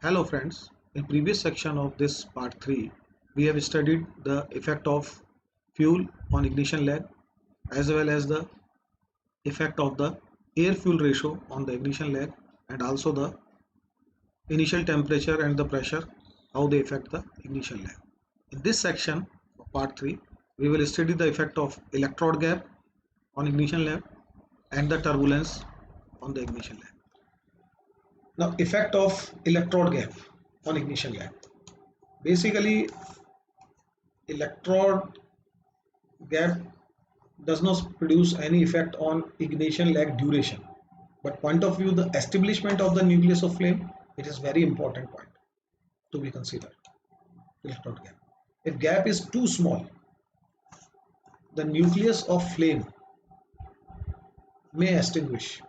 Hello friends, in previous section of this part 3, we have studied the effect of fuel on ignition lag as well as the effect of the air fuel ratio on the ignition lag and also the initial temperature and the pressure, how they affect the ignition lag. In this section of part 3, we will study the effect of electrode gap on ignition lag and the turbulence on the ignition lag. Now effect of electrode gap on ignition lag. Basically electrode gap does not produce any effect on ignition lag duration, but point of view the establishment of the nucleus of flame, it is very important point to be considered. Electrode gap, if gap is too small, the nucleus of flame may extinguish.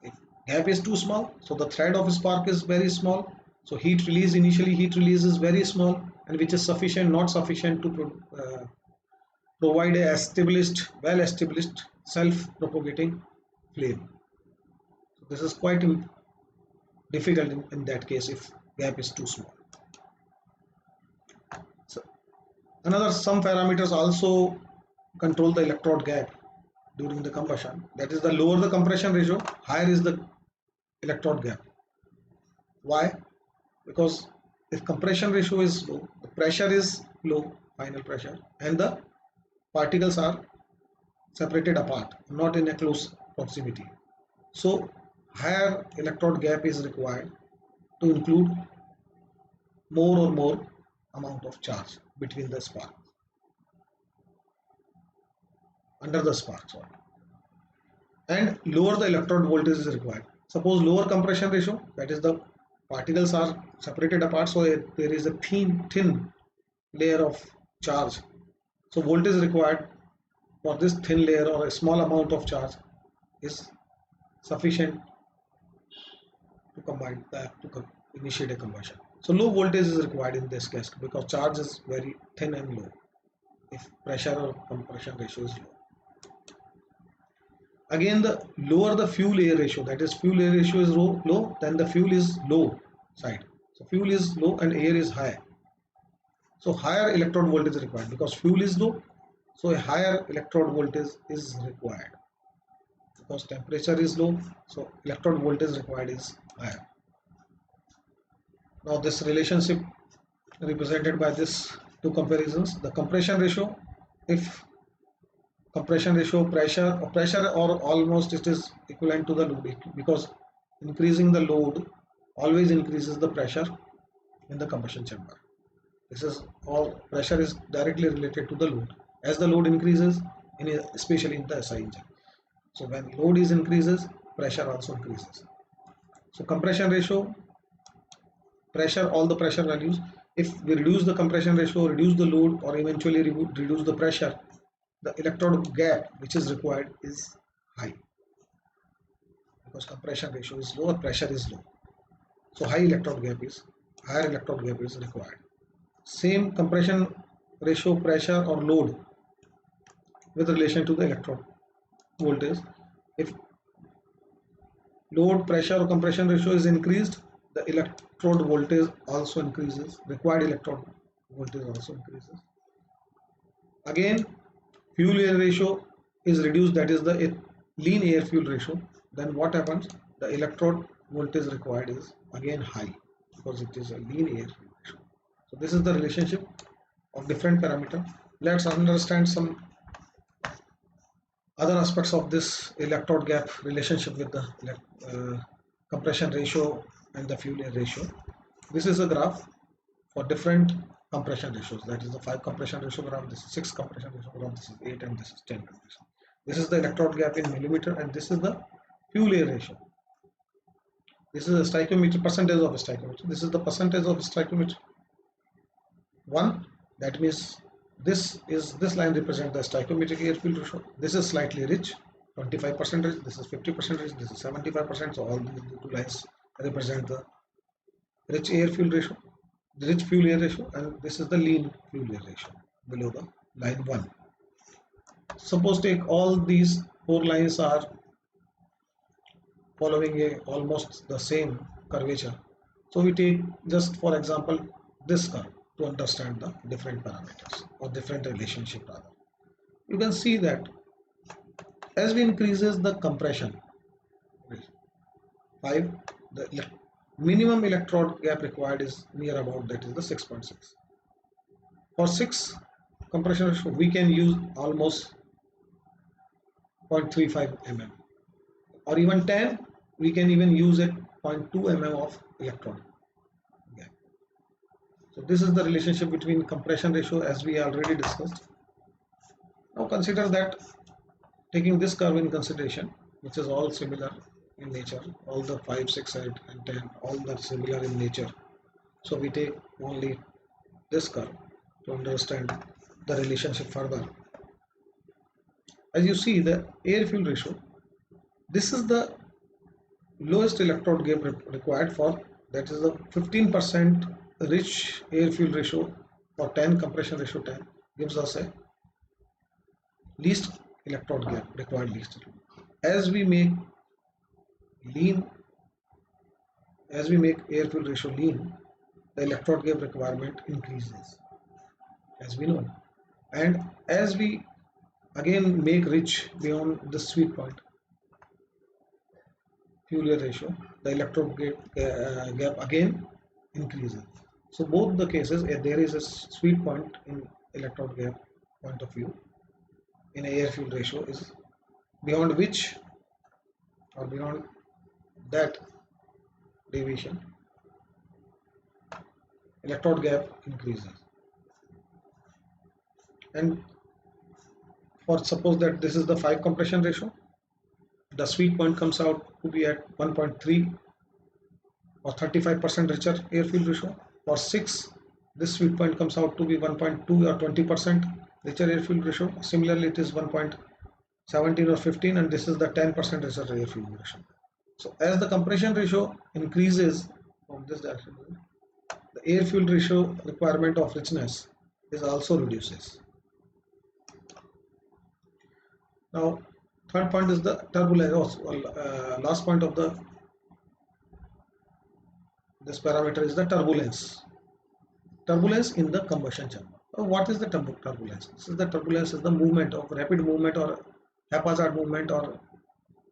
If gap is too small, so the thread of spark is very small, so heat release is very small, and which is sufficient, not sufficient to provide a well established self-propagating flame. So this is quite difficult in that case if gap is too small. So some parameters also control the electrode gap during the combustion. That is, the lower the compression ratio, higher is the electrode gap. Why? Because if compression ratio is low, the pressure is low, final pressure, and the particles are separated apart, not in a close proximity. So higher electrode gap is required to include more amount of charge between the sparks, under the spark, sorry. And lower the electrode voltage is required. Suppose lower compression ratio, that is the particles are separated apart, so there is a thin layer of charge. So voltage required for this thin layer or a small amount of charge is sufficient to initiate a combustion. So low voltage is required in this case because charge is very thin and low if pressure or compression ratio is low. Again, the lower the fuel air ratio, that is fuel air ratio is low, then the fuel is low side. So fuel is low and air is high. So higher electrode voltage is required because fuel is low. So a higher electrode voltage is required because temperature is low. So electrode voltage required is higher. Now this relationship represented by this two comparisons. The compression ratio, if compression ratio pressure or almost it is equivalent to the load, because increasing the load always increases the pressure in the combustion chamber. This is all, pressure is directly related to the load. As the load increases, especially in the SI engine, so when load is increases, pressure also increases. So compression ratio, pressure, all the pressure values, if we reduce the compression ratio, reduce the load, or eventually reduce the pressure, the electrode gap which is required is high because compression ratio is low or pressure is low. So higher electrode gap is required. Same compression ratio, pressure or load with relation to the electrode voltage. If load, pressure or compression ratio is increased, the electrode voltage also increases, required electrode voltage also increases. Again, fuel air ratio is reduced, that is the lean air fuel ratio, then what happens? The electrode voltage required is again high because it is a lean air fuel ratio. So this is the relationship of different parameter. Let's understand some other aspects of this electrode gap relationship with the compression ratio and the fuel air ratio. This is a graph for different compression ratios, that is the 5 compression ratio graph, this is 6 compression ratio graph, this is 8, and this is 10 compression. This is the electrode gap in millimeter, and this is the fuel air ratio. This is a stoichiometer, percentage of stoichiometer. This is the percentage of stoichiometer 1, that means this line represents the stoichiometric air fuel ratio. This is slightly rich, 25%, this is 50%, this is 75%, so all these two lines represent the rich air fuel ratio, the rich fuel air ratio, and this is the lean fuel air ratio below the line 1. Suppose take all these 4 lines are following almost the same curvature, So we take just for example this curve to understand the different parameters or different relationship rather. You can see that as we increases the compression 5, the minimum electrode gap required is near about, that is the 6.6. For 6 compression ratio we can use almost 0.35 mm, or even 10 we can even use it 0.2 mm of electrode gap. So this is the relationship between compression ratio as we already discussed. Now consider that taking this curve in consideration, which is all similar in nature, all the 5, 6, 8 and 10 all are similar in nature. So we take only this curve to understand the relationship further. As you see the air fuel ratio, this is the lowest electrode gap required for, that is the 15% rich air fuel ratio for 10 compression ratio 10 gives us a least electrode gap required least. As we make lean, as we make air fuel ratio lean, the electrode gap requirement increases as we know, and as we again make rich beyond the sweet point fuel air ratio, the electrode gap again increases. So both the cases there is a sweet point in electrode gap point of view in a air fuel ratio is beyond which or beyond that deviation electrode gap increases. And for suppose that this is the 5 compression ratio, the sweet point comes out to be at 1.3 or 35% richer air fuel ratio. For 6 this sweet point comes out to be 1.2 or 20% richer air fuel ratio. Similarly it is 1.17 or 15, and this is the 10% richer air fuel ratio. So as the compression ratio increases from this direction, the air fuel ratio requirement of richness is also reduces. Now third point is the turbulence. Last point of the this parameter is the turbulence. Turbulence in the combustion chamber. What is the turbulence? This is the turbulence is the movement of rapid movement or haphazard movement or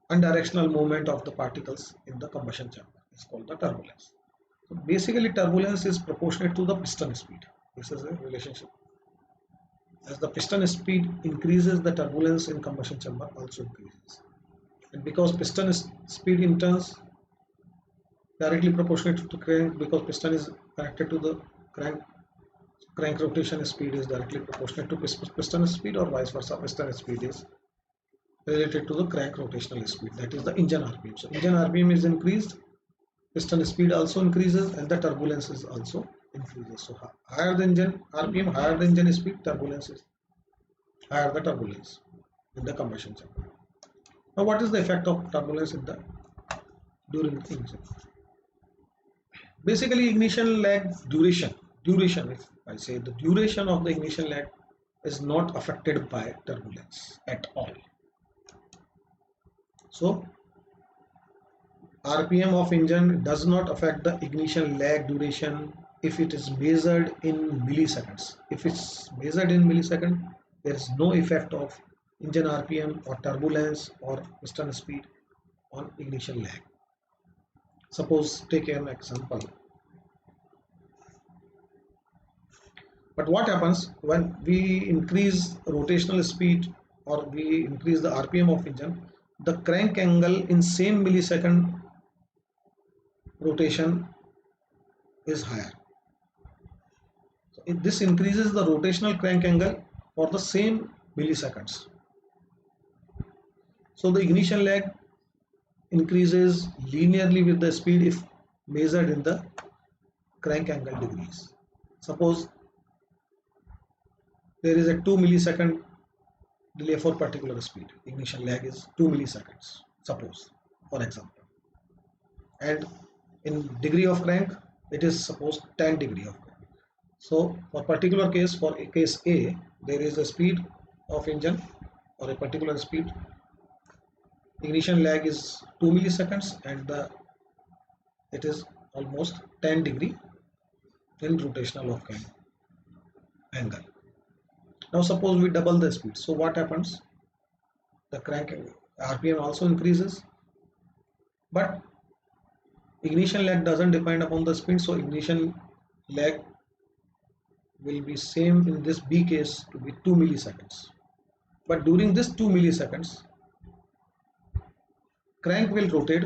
undirectional movement of the particles in the combustion chamber. It's called the turbulence. So basically turbulence is proportionate to the piston speed. This is a relationship. As the piston speed increases, the turbulence in combustion chamber also increases. And because piston speed in turns directly proportionate to crank, because piston is connected to the crank rotation speed is directly proportionate to piston speed, or vice versa, piston speed is related to the crank rotational speed, that is the engine RPM. So engine RPM is increased, piston speed also increases, and the turbulence is also increases. So higher the engine RPM, higher the engine speed, turbulence is higher the turbulence in the combustion chamber. Now what is the effect of turbulence in the during the engine? Basically ignition lag duration, if I say the duration of the ignition lag is not affected by turbulence at all. So RPM of engine does not affect the ignition lag duration if it is measured in milliseconds. If it's measured in milliseconds, there is no effect of engine RPM or turbulence or piston speed on ignition lag. Suppose take an example. But what happens when we increase rotational speed or we increase the RPM of engine, the crank angle in same millisecond rotation is higher. So this increases the rotational crank angle for the same milliseconds. So the ignition lag increases linearly with the speed if measured in the crank angle degrees. Suppose there is a 2 millisecond delay for particular speed, ignition lag is 2 milliseconds, suppose, for example, and in degree of crank it is suppose 10 degree of crank. So for particular case, for case A, there is a speed of engine or a particular speed, ignition lag is 2 milliseconds and it is almost 10 degree in rotational of crank angle. Now suppose we double the speed. So what happens? The crank RPM also increases, but ignition lag doesn't depend upon the speed, so ignition lag will be same in this B case to be 2 milliseconds. But during this 2 milliseconds, crank will rotate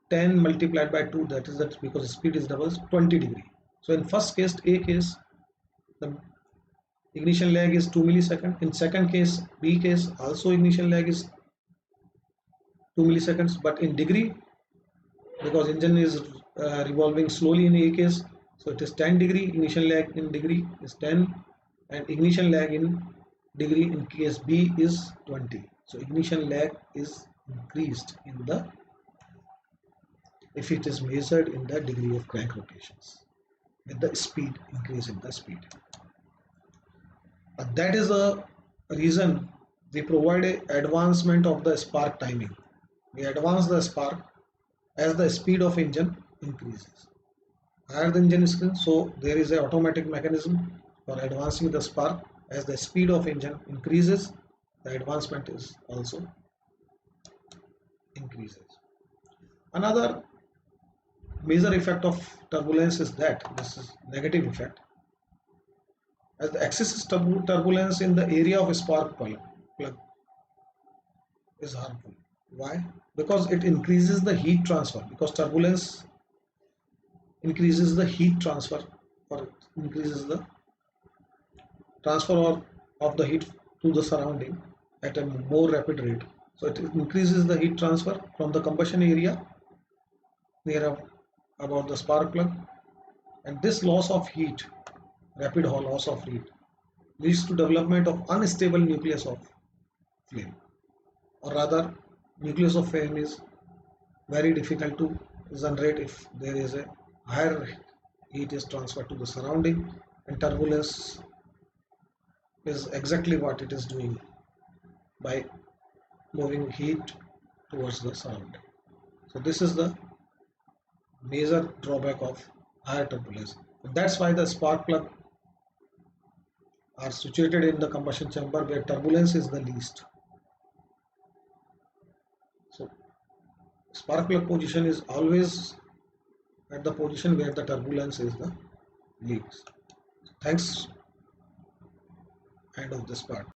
10 multiplied by 2, that is that because speed is double, 20 degree. So in first case, A case, the ignition lag is 2 milliseconds. In second case, B case, also ignition lag is 2 milliseconds, but in degree, because engine is revolving slowly in A case, so it is 10 degree. Ignition lag in degree is 10, and ignition lag in degree in case B is 20. So ignition lag is increased in the, if it is measured in the degree of crank rotations with the speed, increase in the speed. That is a reason we provide a advancement of the spark timing. We advance the spark as the speed of engine increases. Higher the engine is, so there is an automatic mechanism for advancing the spark. As the speed of engine increases, the advancement is also increases. Another major effect of turbulence is that this is negative effect, as the excessive turbulence in the area of a spark plug is harmful. Why? Because it increases the heat transfer, because turbulence increases the heat transfer, or increases the transfer of the heat to the surrounding at a more rapid rate. So it increases the heat transfer from the combustion area near about the spark plug, and this loss of heat, rapid loss of heat, leads to development of unstable nucleus of flame, or rather nucleus of flame is very difficult to generate if there is a higher heat is transferred to the surrounding, and turbulence is exactly what it is doing by moving heat towards the surrounding. So this is the major drawback of higher turbulence. And that's why the spark plug are situated in the combustion chamber where turbulence is the least. So spark plug position is always at the position where the turbulence is the least. Thanks. End of this part.